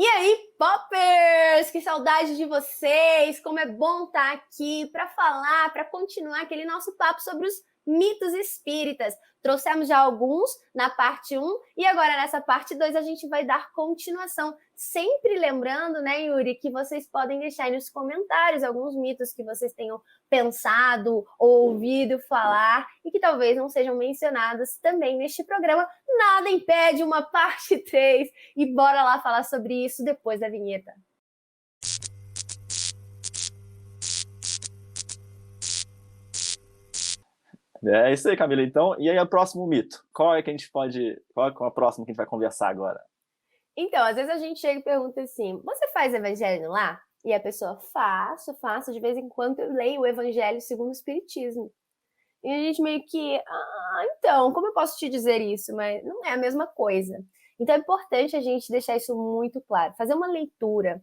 E aí, Poppers! Que saudade de vocês! Como é bom estar aqui para falar, para continuar aquele nosso papo sobre os mitos espíritas. Trouxemos já alguns na parte 1 e agora nessa parte 2 a gente vai dar continuação. Sempre lembrando, né, Yuri, que vocês podem deixar aí nos comentários alguns mitos que vocês tenham pensado ou ouvido falar e que talvez não sejam mencionados também neste programa. Nada impede uma parte 3 e bora lá falar sobre isso depois da vinheta. É isso aí, Camila. Então, e aí o próximo mito? Qual é a próxima que a gente vai conversar agora? Então, às vezes a gente chega e pergunta assim, você faz evangelho no lar? E a pessoa, faço, de vez em quando eu leio o evangelho segundo o espiritismo. E a gente meio que, então, como eu posso te dizer isso? Mas não é a mesma coisa. Então é importante a gente deixar isso muito claro. Fazer uma leitura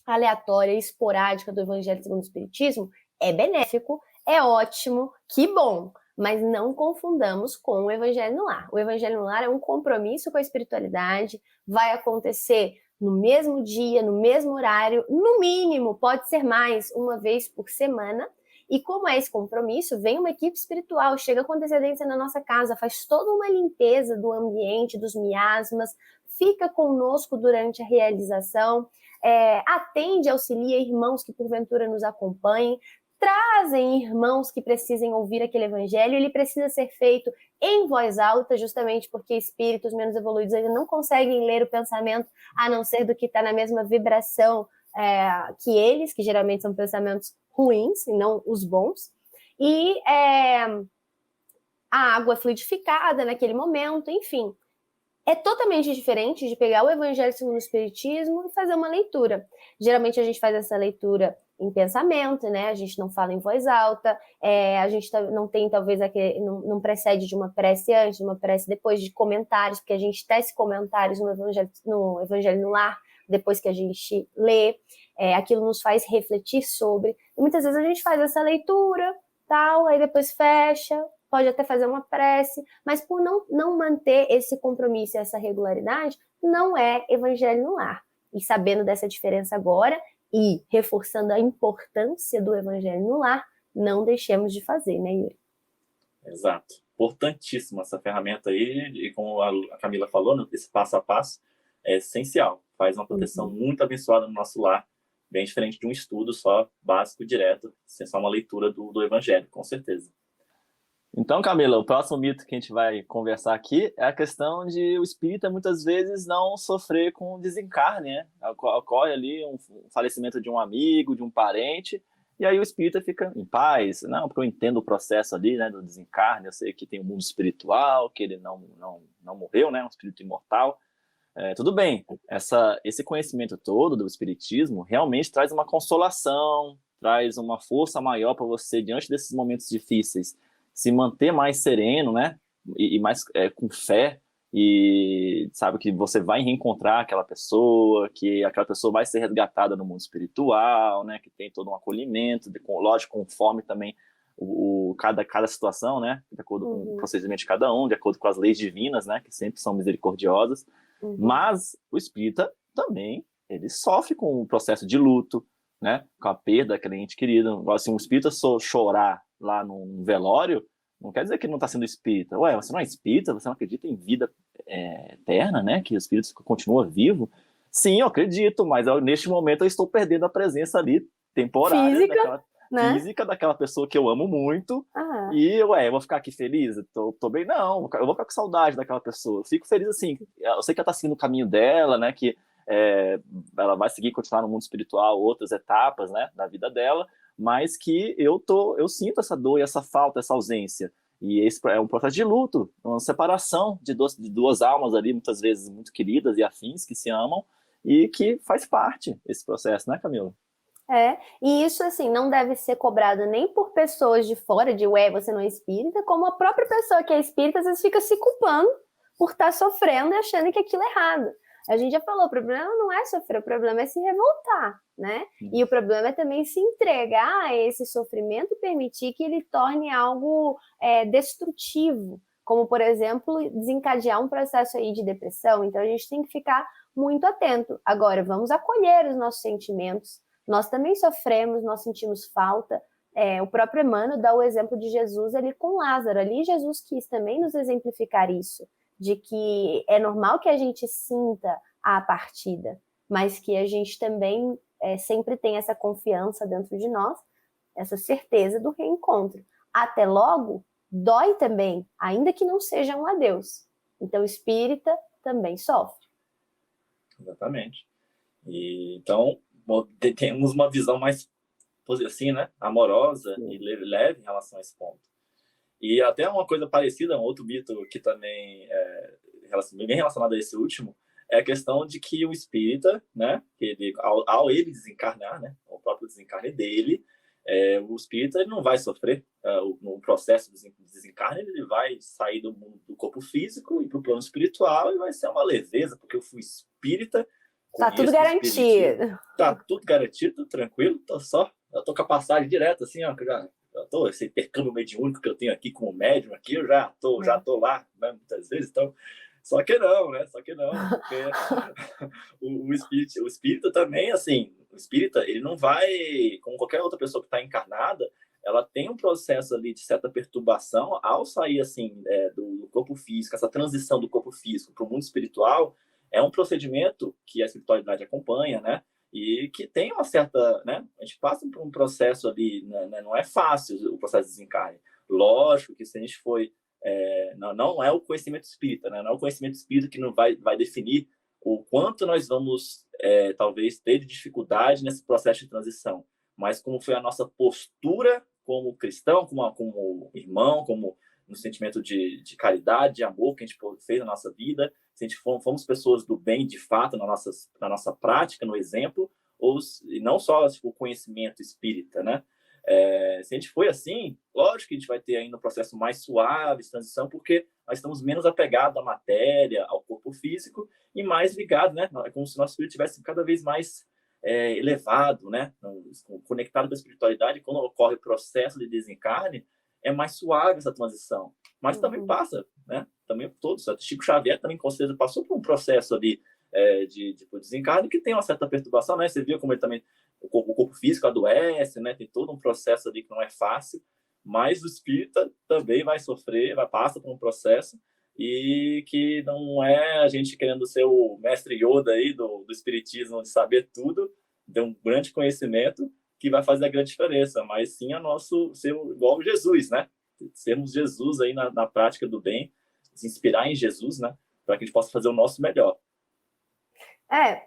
aleatória, esporádica do evangelho segundo o espiritismo é benéfico, é ótimo, que bom. Mas não confundamos com o evangelho no lar. O evangelho no lar é um compromisso com a espiritualidade, vai acontecer no mesmo dia, no mesmo horário, no mínimo, pode ser mais, uma vez por semana. E como é esse compromisso, vem uma equipe espiritual, chega com antecedência na nossa casa, faz toda uma limpeza do ambiente, dos miasmas, fica conosco durante a realização, atende, auxilia irmãos que porventura nos acompanhem, trazem irmãos que precisem ouvir aquele evangelho. Ele precisa ser feito em voz alta, justamente porque espíritos menos evoluídos ainda não conseguem ler o pensamento, a não ser do que está na mesma vibração que eles, que geralmente são pensamentos ruins e não os bons. E a água fluidificada naquele momento, enfim. É totalmente diferente de pegar o Evangelho segundo o Espiritismo e fazer uma leitura. Geralmente a gente faz essa leitura em pensamento, né? A gente não fala em voz alta, a gente não tem talvez não precede de uma prece antes, de uma prece depois, de comentários, porque a gente tece comentários no Evangelho no Lar, depois que a gente lê, aquilo nos faz refletir sobre. E muitas vezes a gente faz essa leitura, tal, aí depois fecha, pode até fazer uma prece, mas por não manter esse compromisso e essa regularidade, não é evangelho no lar. E sabendo dessa diferença agora e reforçando a importância do evangelho no lar, não deixemos de fazer, né, Yuri? Exato. Importantíssima essa ferramenta aí, e como a Camila falou, esse passo a passo é essencial. Faz uma proteção muito abençoada no nosso lar, bem diferente de um estudo só básico, direto, sem só uma leitura do evangelho, com certeza. Então, Camila, o próximo mito que a gente vai conversar aqui é a questão de o espírita muitas vezes não sofrer com desencarne, né? Ocorre ali um falecimento de um amigo, de um parente, e aí o espírita fica em paz. Não, porque eu entendo o processo ali, né, do desencarne, eu sei que tem um mundo espiritual, que ele não morreu, né, um espírito imortal. Tudo bem, esse conhecimento todo do espiritismo realmente traz uma consolação, traz uma força maior para você diante desses momentos difíceis, se manter mais sereno, né, e mais com fé, e sabe que você vai reencontrar aquela pessoa, que aquela pessoa vai ser resgatada no mundo espiritual, né, que tem todo um acolhimento, lógico, conforme também cada situação, né, de acordo com o procedimento de cada um, de acordo com as leis divinas, né, que sempre são misericordiosas. Mas o espírita também, ele sofre com o processo de luto, né, com a perda daquele ente querido. Assim, um espírita chorar lá num velório, não quer dizer que ele não está sendo espírita. Ué, você não é espírita? Você não acredita em vida eterna, né, que o espírito continua vivo? Sim, eu acredito, mas neste momento eu estou perdendo a presença ali temporária física daquela pessoa que eu amo muito. E eu vou ficar aqui feliz? Tô bem, não, eu vou ficar com saudade daquela pessoa. Eu fico feliz assim, eu sei que ela tá seguindo o caminho dela, né, que ela vai continuar no mundo espiritual, outras etapas, né, da vida dela, mas que eu sinto essa dor e essa falta, essa ausência. E esse é um processo de luto, uma separação de duas almas ali, muitas vezes muito queridas e afins, que se amam, e que faz parte desse processo, né, Camila? E isso, assim, não deve ser cobrado nem por pessoas de fora, você não é espírita, como a própria pessoa que é espírita, às vezes fica se culpando por estar sofrendo e achando que aquilo é errado. A gente já falou, o problema não é sofrer, o problema é se revoltar, né? E o problema é também se entregar a esse sofrimento e permitir que ele torne algo destrutivo, como, por exemplo, desencadear um processo aí de depressão. Então, a gente tem que ficar muito atento. Agora, vamos acolher os nossos sentimentos. Nós também sofremos, nós sentimos falta. O próprio Emmanuel dá o exemplo de Jesus ali com Lázaro. Ali Jesus quis também nos exemplificar isso, de que é normal que a gente sinta a partida, mas que a gente também sempre tem essa confiança dentro de nós, essa certeza do reencontro. Até logo, dói também, ainda que não seja um adeus. Então, o espírita também sofre. Exatamente. E, então, temos uma visão mais, assim, né, amorosa e leve em relação a esse ponto. E até uma coisa parecida, um outro mito que também é bem relacionado a esse último, é a questão de que o espírita, né, ele, ao ele desencarnar, né, o próprio desencarne dele, o espírita ele não vai sofrer no processo de desencarne, ele vai sair do corpo físico e para o plano espiritual, e vai ser uma leveza, porque eu fui espírita. Tá tudo garantido. Tá tudo garantido, tudo tranquilo, eu tô com a passagem direta, assim, ó, já tô, esse intercâmbio mediúnico que eu tenho aqui com o médium aqui, eu já tô lá, né, muitas vezes, então, só que não, porque o espírita também, assim, o espírita, ele não vai, como qualquer outra pessoa que está encarnada, ela tem um processo ali de certa perturbação ao sair, assim, do corpo físico, essa transição do corpo físico para o mundo espiritual, é um procedimento que a espiritualidade acompanha, né? E que tem uma certa, né? A gente passa por um processo ali, né? Não é fácil o processo de desencarne. Lógico que se a gente foi, não é o conhecimento espírita, né? Não é o conhecimento espírita que não vai definir o quanto nós vamos, talvez, ter dificuldade nesse processo de transição, mas como foi a nossa postura como cristão, como irmão, como no sentimento de caridade, de amor que a gente fez na nossa vida, se a gente fomos pessoas do bem de fato na nossa prática, no exemplo, e não só o conhecimento espírita, né? Se a gente foi assim, lógico que a gente vai ter ainda um processo mais suave de transição, porque nós estamos menos apegados à matéria, ao corpo físico, e mais ligados, né? É como se o nosso espírito estivesse cada vez mais elevado, né? Conectado com a espiritualidade. Quando ocorre o processo de desencarne, é mais suave essa transição, mas também passa, né? Também todos. Chico Xavier também, com certeza, passou por um processo ali de desencarne que tem uma certa perturbação, né? Você viu como ele também o corpo físico adoece, né? Tem todo um processo ali que não é fácil, mas o espírita também vai sofrer, passa por um processo, e que não é a gente querendo ser o mestre Yoda aí do espiritismo, de saber tudo, de um grande conhecimento, que vai fazer a grande diferença, mas sim ser igual Jesus, né? Sermos Jesus aí na prática do bem, se inspirar em Jesus, né? Para que a gente possa fazer o nosso melhor.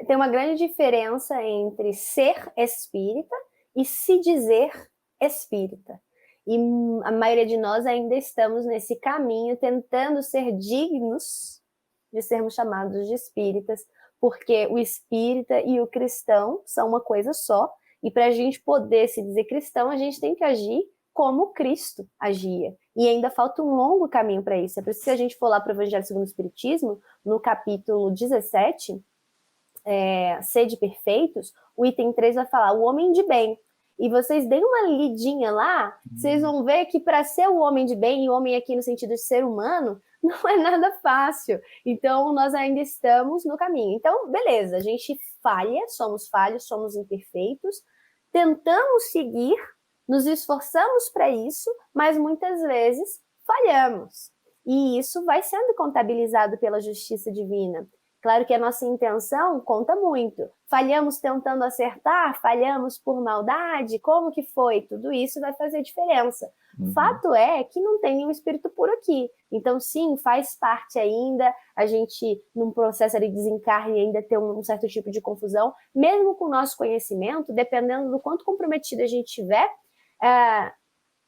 Tem uma grande diferença entre ser espírita e se dizer espírita. E a maioria de nós ainda estamos nesse caminho, tentando ser dignos de sermos chamados de espíritas, porque o espírita e o cristão são uma coisa só, e para a gente poder se dizer cristão, a gente tem que agir como Cristo agia. E ainda falta um longo caminho para isso. É por isso que, se a gente for lá para o Evangelho segundo o Espiritismo, no capítulo 17, Sede Perfeitos, o item 3 vai falar o homem de bem. E vocês deem uma lidinha lá, vocês vão ver que para ser o homem de bem, e homem aqui no sentido de ser humano, não é nada fácil. Então, nós ainda estamos no caminho. Então, beleza, a gente falha, somos falhos, somos imperfeitos, tentamos seguir, nos esforçamos para isso, mas muitas vezes falhamos. E isso vai sendo contabilizado pela justiça divina. Claro que a nossa intenção conta muito. Falhamos tentando acertar? Falhamos por maldade? Como que foi? Tudo isso vai fazer diferença. Fato é que não tem nenhum espírito puro aqui. Então, sim, faz parte ainda a gente, num processo de desencarne, ainda ter um certo tipo de confusão. Mesmo com o nosso conhecimento, dependendo do quanto comprometido a gente estiver,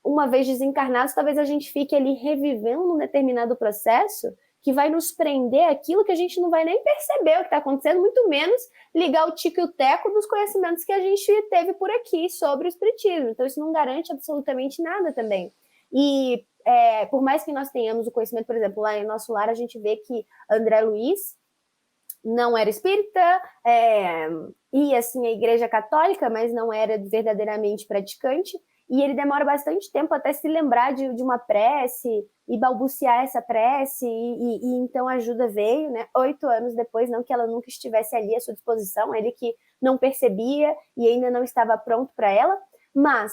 uma vez desencarnados, talvez a gente fique ali revivendo um determinado processo que vai nos prender aquilo que a gente não vai nem perceber o que está acontecendo, muito menos ligar o tico e o teco dos conhecimentos que a gente teve por aqui sobre o espiritismo. Então, isso não garante absolutamente nada também. E por mais que nós tenhamos o conhecimento, por exemplo, lá em nosso lar, a gente vê que André Luiz não era espírita, ia assim à igreja católica, mas não era verdadeiramente praticante, e ele demora bastante tempo até se lembrar de uma prece e balbuciar essa prece, e então a ajuda veio, né, 8 anos depois, não que ela nunca estivesse ali à sua disposição, ele que não percebia e ainda não estava pronto para ela, mas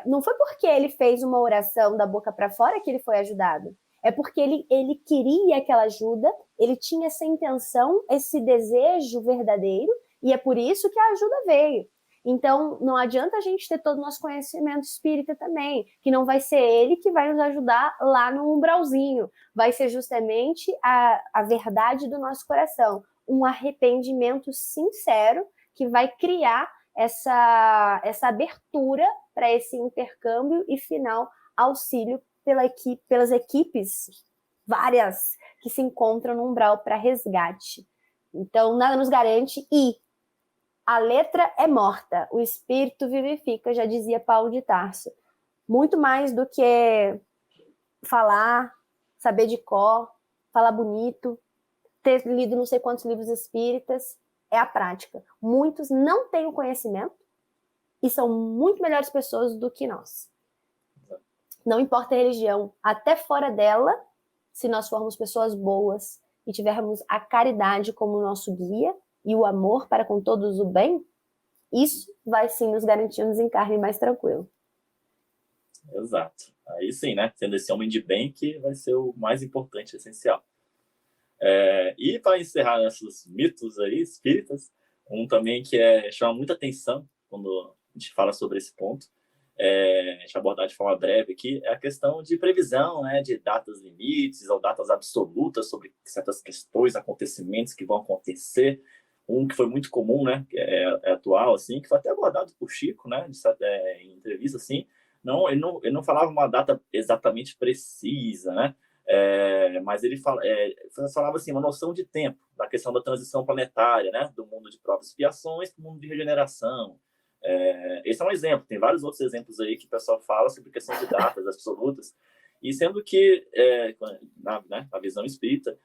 não foi porque ele fez uma oração da boca para fora que ele foi ajudado, é porque ele queria aquela ajuda, ele tinha essa intenção, esse desejo verdadeiro, e é por isso que a ajuda veio. Então, não adianta a gente ter todo o nosso conhecimento espírita também, que não vai ser ele que vai nos ajudar lá no umbralzinho, vai ser justamente a verdade do nosso coração, um arrependimento sincero que vai criar essa abertura para esse intercâmbio e final auxílio pelas equipes várias que se encontram no umbral para resgate. Então, nada nos garante, e a letra é morta, o espírito vivifica, já dizia Paulo de Tarso. Muito mais do que falar, saber de cor, falar bonito, ter lido não sei quantos livros espíritas, é a prática. Muitos não têm o conhecimento e são muito melhores pessoas do que nós. Não importa a religião, até fora dela, se nós formos pessoas boas e tivermos a caridade como nosso guia e o amor para com todos o bem, isso vai sim nos garantir um desencarne mais tranquilo. Exato. Aí sim, né? Sendo esse homem de bem que vai ser o mais importante, essencial. E para encerrar esses mitos aí, espíritas, um também que chama muita atenção quando a gente fala sobre esse ponto, a gente vai abordar de forma breve aqui, é a questão de previsão, né, de datas limites ou datas absolutas sobre certas questões, acontecimentos que vão acontecer. Um que foi muito comum, né, que é atual, assim, que foi até abordado por Chico, né, em entrevista, assim, ele não falava uma data exatamente precisa, né, mas ele falava assim, uma noção de tempo, da questão da transição planetária, né, do mundo de provas e expiações para o mundo de regeneração. Esse é um exemplo, tem vários outros exemplos aí que o pessoal fala sobre questão de datas absolutas, e sendo que, na visão espírita,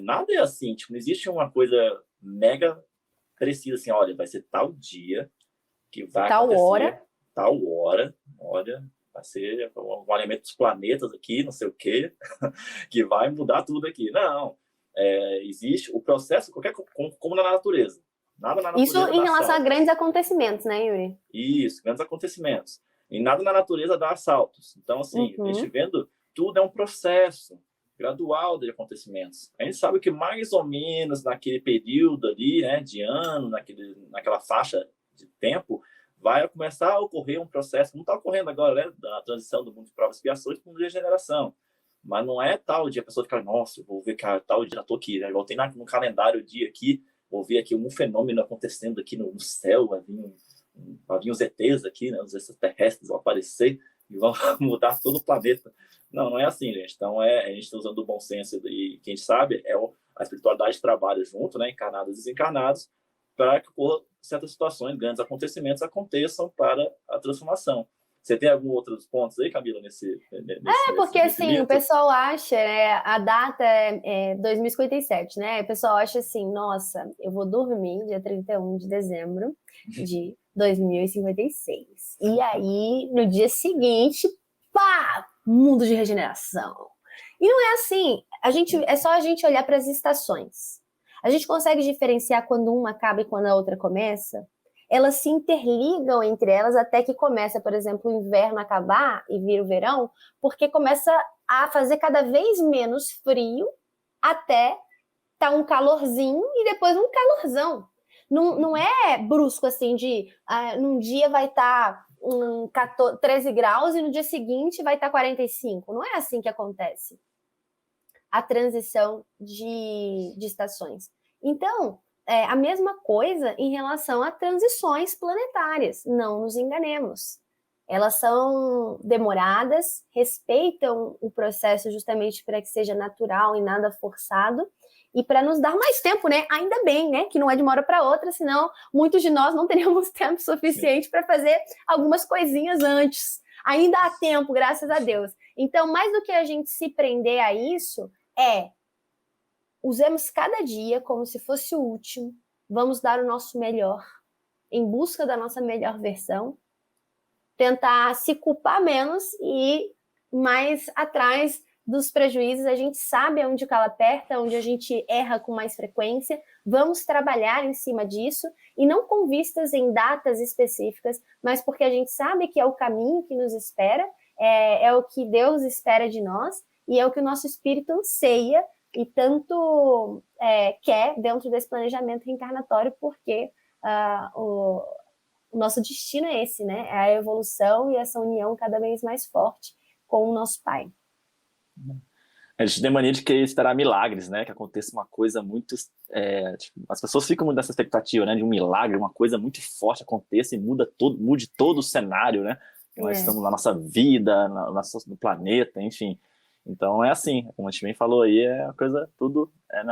nada é assim, tipo, não existe uma coisa mega precisa, assim, olha, vai ser tal dia que vai acontecer, tal hora, olha, vai ser o alinhamento dos planetas aqui, não sei o quê, que vai mudar tudo aqui. Não, existe o processo, como na natureza. Nada na natureza isso em relação a grandes acontecimentos, né, Yuri? Isso, grandes acontecimentos. E nada na natureza dá assaltos. Então, assim, a gente vendo, tudo é um processo gradual de acontecimentos. A gente sabe que mais ou menos naquele período ali, né, de ano, naquela faixa de tempo, vai começar a ocorrer um processo, como está ocorrendo agora, né, da transição do mundo de provas e expiações para o mundo de regeneração. Mas não é tal dia a pessoa ficar, nossa, vou ver que tal dia já estou aqui, né? Igual tem no calendário o dia aqui, vou ver aqui um fenômeno acontecendo aqui no céu, vai vir os ETs aqui, né, os extraterrestres vão aparecer e vão mudar todo o planeta. Não é assim, gente. Então, a gente está usando o bom senso e quem sabe a espiritualidade trabalha junto, né, encarnados e desencarnados, para que certas situações, grandes acontecimentos aconteçam para a transformação. Você tem algum outros pontos aí, Camila, porque assim, o pessoal acha, né, a data é 2057, né? O pessoal acha assim, nossa, eu vou dormir dia 31 de dezembro de 2056. E aí, no dia seguinte, pá, mundo de regeneração. E não é assim, é só a gente olhar para as estações. A gente consegue diferenciar quando uma acaba e quando a outra começa? Elas se interligam entre elas até que começa, por exemplo, o inverno acabar e vir o verão, porque começa a fazer cada vez menos frio até tá um calorzinho e depois um calorzão. Não é brusco assim num dia vai estar 13 graus e no dia seguinte vai estar 45. Não é assim que acontece a transição de estações. Então, a mesma coisa em relação a transições planetárias. Não nos enganemos. Elas são demoradas, respeitam o processo justamente para que seja natural e nada forçado, e para nos dar mais tempo, né? Ainda bem, né? Que não é de uma hora para outra, senão muitos de nós não teríamos tempo suficiente para fazer algumas coisinhas antes. Ainda há tempo, graças a Deus. Então, mais do que a gente se prender a isso, usemos cada dia como se fosse o último, vamos dar o nosso melhor, em busca da nossa melhor versão, tentar se culpar menos e ir mais atrás dos prejuízos. A gente sabe onde o calo aperta, onde a gente erra com mais frequência, vamos trabalhar em cima disso, e não com vistas em datas específicas, mas porque a gente sabe que é o caminho que nos espera, é o que Deus espera de nós, e é o que o nosso espírito anseia e tanto quer dentro desse planejamento reencarnatório, porque o nosso destino é esse, né? É a evolução e essa união cada vez mais forte com o nosso Pai. A gente tem mania de querer esperar milagres, né? Que aconteça uma coisa muito... tipo, as pessoas ficam muito nessa expectativa, né? De um milagre, uma coisa muito forte aconteça e mude todo o cenário, né? Que nós estamos na nossa vida, no planeta, enfim. Então é assim, como a gente bem falou aí, a coisa, tudo é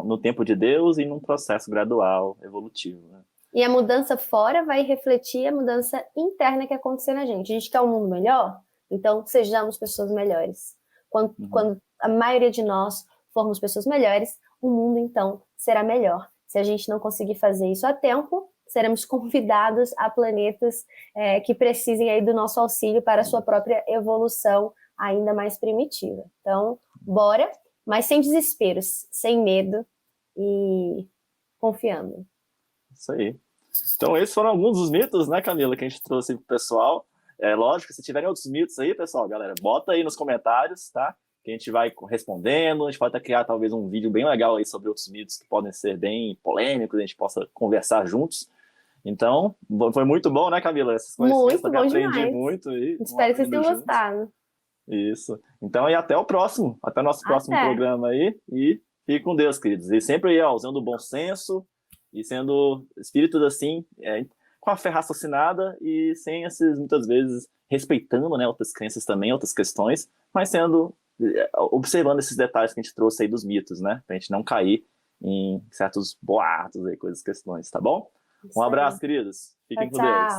no tempo de Deus e num processo gradual, evolutivo, né? E a mudança fora vai refletir a mudança interna que aconteceu na gente. A gente quer um mundo melhor? Então sejamos pessoas melhores. Quando a maioria de nós formos pessoas melhores, o mundo, então, será melhor. Se a gente não conseguir fazer isso a tempo, seremos convidados a planetas que precisem aí do nosso auxílio para a sua própria evolução ainda mais primitiva. Então, bora, mas sem desesperos, sem medo e confiando. Isso aí. Então, esses foram alguns dos mitos, né, Camila, que a gente trouxe pro pessoal. Lógico, se tiverem outros mitos aí, pessoal, galera, bota aí nos comentários, tá? Que a gente vai respondendo, a gente pode até criar talvez um vídeo bem legal aí sobre outros mitos que podem ser bem polêmicos, a gente possa conversar juntos. Então, foi muito bom, né, Camila? Essas muito bom aprendi demais. muito aí. Espero que vocês tenham gostado. Isso. Então, e até o próximo, até o nosso próximo programa aí, e fique com Deus, queridos. E sempre aí, usando o bom senso e sendo espíritos assim, com a fé raciocinada e sem esses, muitas vezes, respeitando, né, outras crenças também, outras questões, mas observando esses detalhes que a gente trouxe aí dos mitos, né, pra gente não cair em certos boatos aí, coisas, questões, tá bom? Um abraço, queridos. Fiquem com Deus.